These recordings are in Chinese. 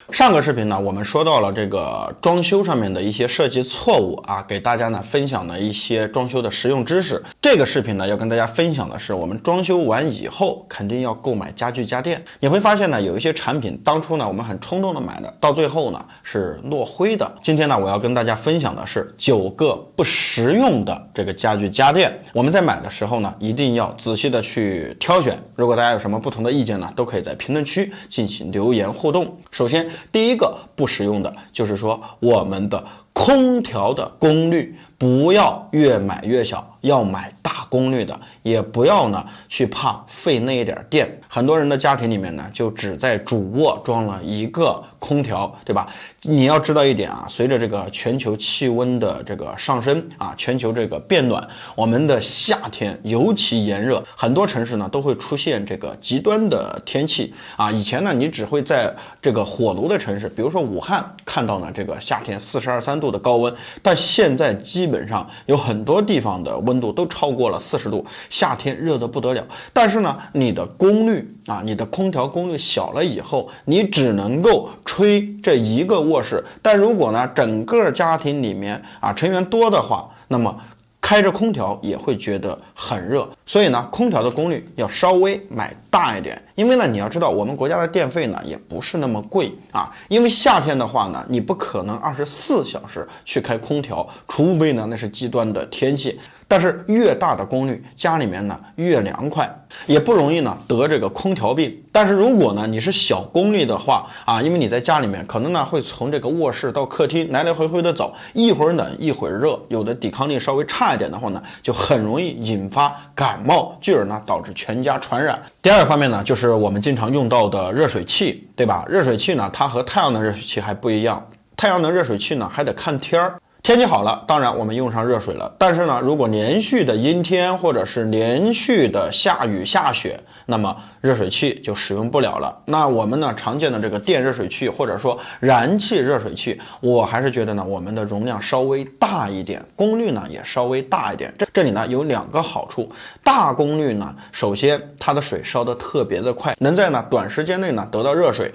上个视频呢，我们说到了这个装修上面的一些设计错误啊，给大家呢分享了一些装修的实用知识。这个视频呢，要跟大家分享的是，我们装修完以后肯定要购买家具家电。你会发现呢，有一些产品当初呢我们很冲动的买的，到最后呢是落灰的。今天呢，我要跟大家分享的是9个不实用的这个家具家电。我们在买的时候呢，一定要仔细的去挑选。如果大家有什么不同的意见呢，都可以在评论区进行留言互动。首先，第一个不实用的就是说，我们的空调的功率不要越买越小，要买大功率的，也不要呢去怕费那一点电。很多人的家庭里面呢，就只在主卧装了一个空调，对吧？你要知道一点啊，随着这个全球气温的这个上升啊，全球这个变暖，我们的夏天尤其炎热，很多城市呢都会出现这个极端的天气啊。以前呢，你只会在这个火炉的城市，比如说武汉，看到呢这个夏天42、3度的高温，但现在基本上有很多地方的温度都超过了40度，夏天热得不得了。但是呢，你的功率啊，你的空调功率小了以后，你只能够吹这一个卧室。但如果呢，整个家庭里面啊成员多的话，那么开着空调也会觉得很热。所以呢，空调的功率要稍微买大一点。因为呢，你要知道我们国家的电费呢也不是那么贵啊。因为夏天的话呢，你不可能24小时去开空调，除非呢那是极端的天气。但是越大的功率，家里面呢越凉快，也不容易呢得这个空调病。但是如果呢你是小功率的话啊，因为你在家里面可能呢会从这个卧室到客厅来来回回的走，一会儿冷一会儿热，有的抵抗力稍微差一点的话呢，就很容易引发感冒，进而呢导致全家传染。第二个方面呢，就是我们经常用到的热水器，对吧？热水器呢，它和太阳能热水器还不一样，太阳能热水器呢还得看天儿。天气好了，当然我们用上热水了，但是呢，如果连续的阴天或者是连续的下雨下雪，那么热水器就使用不了了。那我们呢常见的这个电热水器或者说燃气热水器，我还是觉得呢我们的容量稍微大一点，功率呢也稍微大一点。这里呢有2个好处。大功率呢，首先它的水烧得特别的快，能在呢短时间内呢得到热水。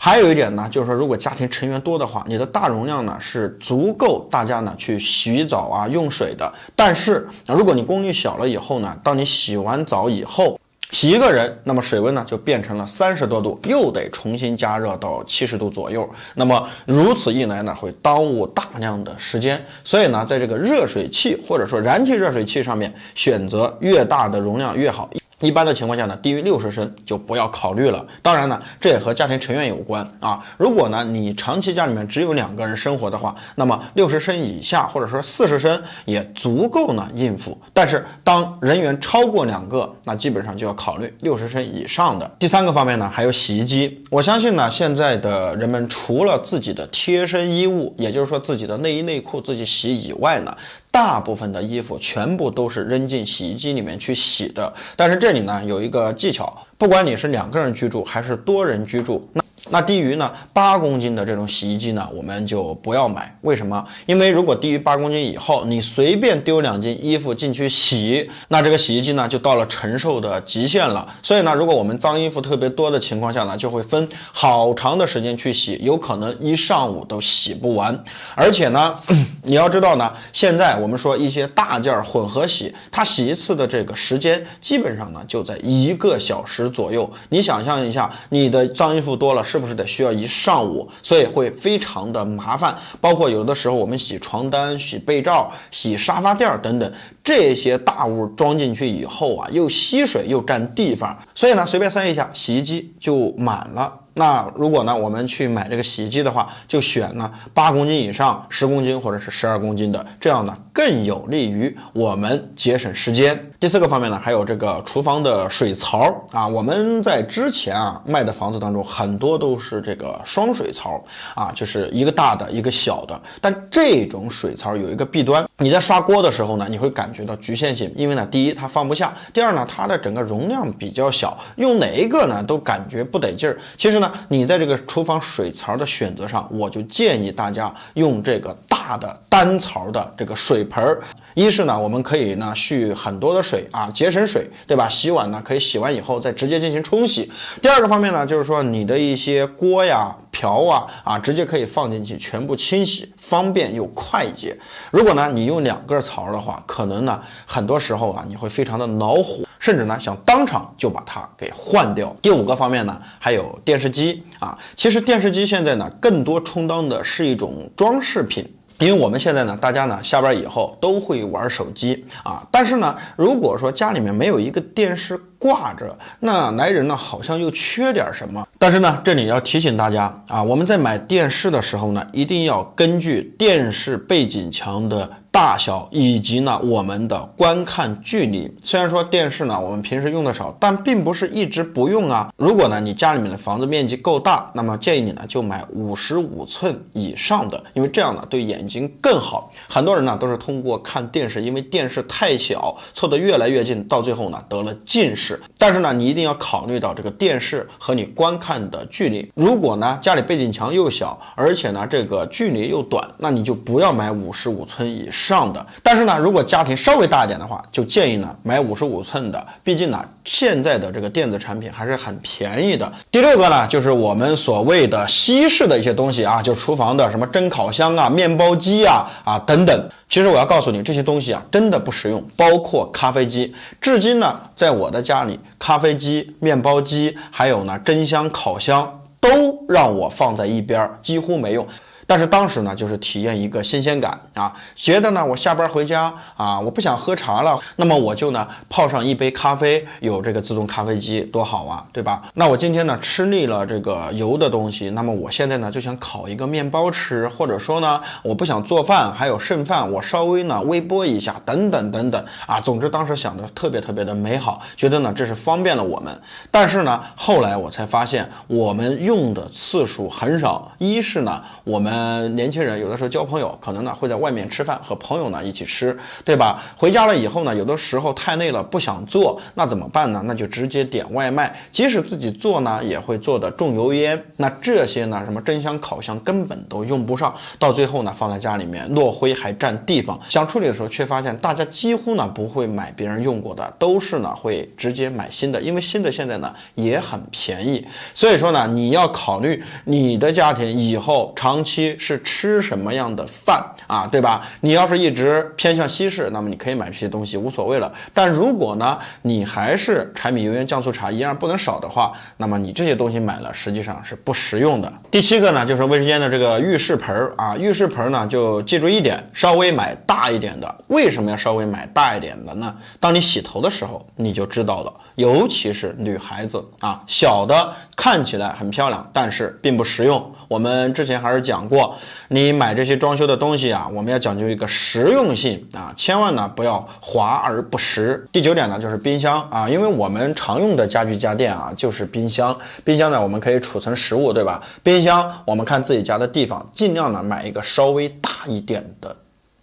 还有一点呢，就是说如果家庭成员多的话，你的大容量呢是足够大家呢去洗澡啊用水的。但是如果你功率小了以后呢，当你洗完澡以后洗一个人，那么水温呢就变成了30多度，又得重新加热到70度左右。那么如此一来呢，会耽误大量的时间。所以呢，在这个热水器或者说燃气热水器上面，选择越大的容量越好。一般的情况下呢，低于60升就不要考虑了。当然呢，这也和家庭成员有关啊。如果呢你长期家里面只有2个人生活的话，那么60升以下或者说40升也足够呢应付。但是当人员超过2个，那基本上就要考虑60升以上的。第3个方面呢，还有洗衣机。我相信呢，现在的人们除了自己的贴身衣物，也就是说自己的内衣内裤自己洗以外呢，大部分的衣服全部都是扔进洗衣机里面去洗的。但是这里呢有一个技巧，不管你是2个人居住还是多人居住，那低于呢8公斤的这种洗衣机呢，我们就不要买。为什么？因为如果低于8公斤以后，你随便丢2件衣服进去洗，那这个洗衣机呢就到了承受的极限了。所以呢，如果我们脏衣服特别多的情况下呢，就会分好长的时间去洗，有可能1上午都洗不完。而且呢，你要知道呢，现在我们说一些大件混合洗，它洗一次的这个时间基本上呢就在1个小时左右。你想象一下，你的脏衣服多了，是不是得需要1上午？所以会非常的麻烦。包括有的时候我们洗床单、洗被罩、洗沙发垫等等，这些大物装进去以后啊，又吸水又占地方，所以呢随便塞一下，洗衣机就满了。那如果呢我们去买这个洗衣机的话，就选呢8公斤以上、10公斤或者是12公斤的，这样呢更有利于我们节省时间。第4个方面呢，还有这个厨房的水槽啊。我们在之前啊卖的房子当中，很多都是这个双水槽啊，就是一个大的一个小的。但这种水槽有一个弊端，你在刷锅的时候呢，你会感觉到局限性。因为呢，第一它放不下，第二呢它的整个容量比较小，用哪一个呢都感觉不得劲儿。其实呢，你在这个厨房水槽的选择上，我就建议大家用这个大大的单槽的这个水盆。一是呢，我们可以呢蓄很多的水啊，节省水，对吧？洗碗呢可以洗完以后再直接进行冲洗。第二个方面呢，就是说你的一些锅呀、瓢啊直接可以放进去全部清洗，方便又快捷。如果呢你用2个槽的话，可能呢很多时候啊你会非常的恼火，甚至呢想当场就把它给换掉。第5个方面呢，还有电视机啊，其实电视机现在呢更多充当的是一种装饰品。因为我们现在呢，大家呢下班以后都会玩手机啊，但是呢，如果说家里面没有一个电视挂着，那来人呢好像又缺点什么。但是呢，这里要提醒大家啊，我们在买电视的时候呢，一定要根据电视背景墙的大小以及呢我们的观看距离。虽然说电视呢我们平时用的少，但并不是一直不用啊。如果呢你家里面的房子面积够大，那么建议你呢就买55寸以上的，因为这样呢对眼睛更好。很多人呢都是通过看电视，因为电视太小，凑得越来越近，到最后呢得了近视。但是呢你一定要考虑到这个电视和你观看的距离。如果呢家里背景墙又小，而且呢这个距离又短，那你就不要买55寸以上的。但是呢如果家庭稍微大一点的话，就建议呢买55寸的，毕竟呢现在的这个电子产品还是很便宜的。第6个呢就是我们所谓的西式的一些东西啊，就厨房的什么蒸烤箱啊、面包机啊等等。其实我要告诉你，这些东西啊真的不实用，包括咖啡机。至今呢在我的家里，咖啡机、面包机还有呢蒸箱、烤箱都让我放在一边，几乎没用。但是当时呢就是体验一个新鲜感啊，觉得呢我下班回家啊，我不想喝茶了，那么我就呢泡上一杯咖啡，有这个自动咖啡机多好啊，对吧？那我今天呢吃腻了这个油的东西，那么我现在呢就想烤一个面包吃，或者说呢我不想做饭，还有剩饭我稍微呢微波一下，等等等等啊。总之当时想的特别的美好，觉得呢这是方便了我们。但是呢后来我才发现我们用的次数很少。一是呢我们年轻人有的时候交朋友，可能呢会在外面吃饭，和朋友呢一起吃，对吧？回家了以后呢，有的时候太累了不想做，那怎么办呢？那就直接点外卖。即使自己做呢，也会做的重油烟。那这些呢，什么蒸箱、烤箱根本都用不上，到最后呢放在家里面落灰还占地方。想处理的时候，却发现大家几乎呢不会买别人用过的，都是呢会直接买新的，因为新的现在呢也很便宜。所以说呢，你要考虑你的家庭以后长期是吃什么样的饭啊，对吧？你要是一直偏向西式，那么你可以买这些东西无所谓了。但如果呢你还是柴米油盐酱醋茶一样不能少的话，那么你这些东西买了实际上是不实用的。第7个呢就是卫生间的这个浴室盆啊，浴室盆呢就记住一点，稍微买大一点的。为什么要稍微买大一点的呢？当你洗头的时候你就知道了，尤其是女孩子啊，小的看起来很漂亮，但是并不实用。我们之前还是讲过，你买这些装修的东西啊，我们要讲究一个实用性啊，千万呢不要华而不实。第9点呢就是冰箱啊，因为我们常用的家居家电啊就是冰箱。冰箱呢我们可以储存食物，对吧？冰箱我们看自己家的地方，尽量呢买一个稍微大一点的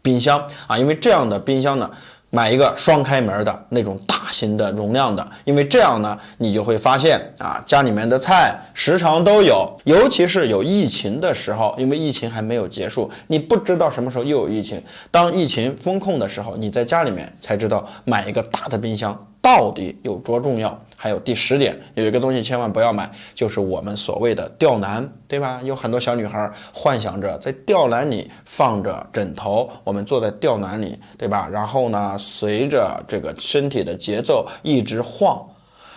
冰箱啊，因为这样的冰箱呢买一个双开门的那种大型的容量的，因为这样呢你就会发现啊，家里面的菜时常都有，尤其是有疫情的时候，因为疫情还没有结束，你不知道什么时候又有疫情。当疫情封控的时候，你在家里面才知道买一个大的冰箱到底有多重要。还有第10点，有一个东西千万不要买，就是我们所谓的吊篮，对吧？有很多小女孩幻想着在吊篮里放着枕头，我们坐在吊篮里，对吧？然后呢随着这个身体的节奏一直晃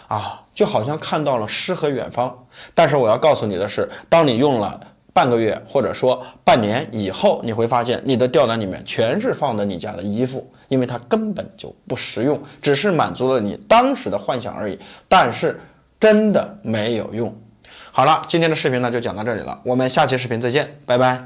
啊，就好像看到了诗和远方。但是我要告诉你的是，当你用了半个月或者说半年以后，你会发现你的吊篮里面全是放的你家的衣服，因为它根本就不实用，只是满足了你当时的幻想而已，但是真的没有用。好了，今天的视频呢就讲到这里了，我们下期视频再见，拜拜。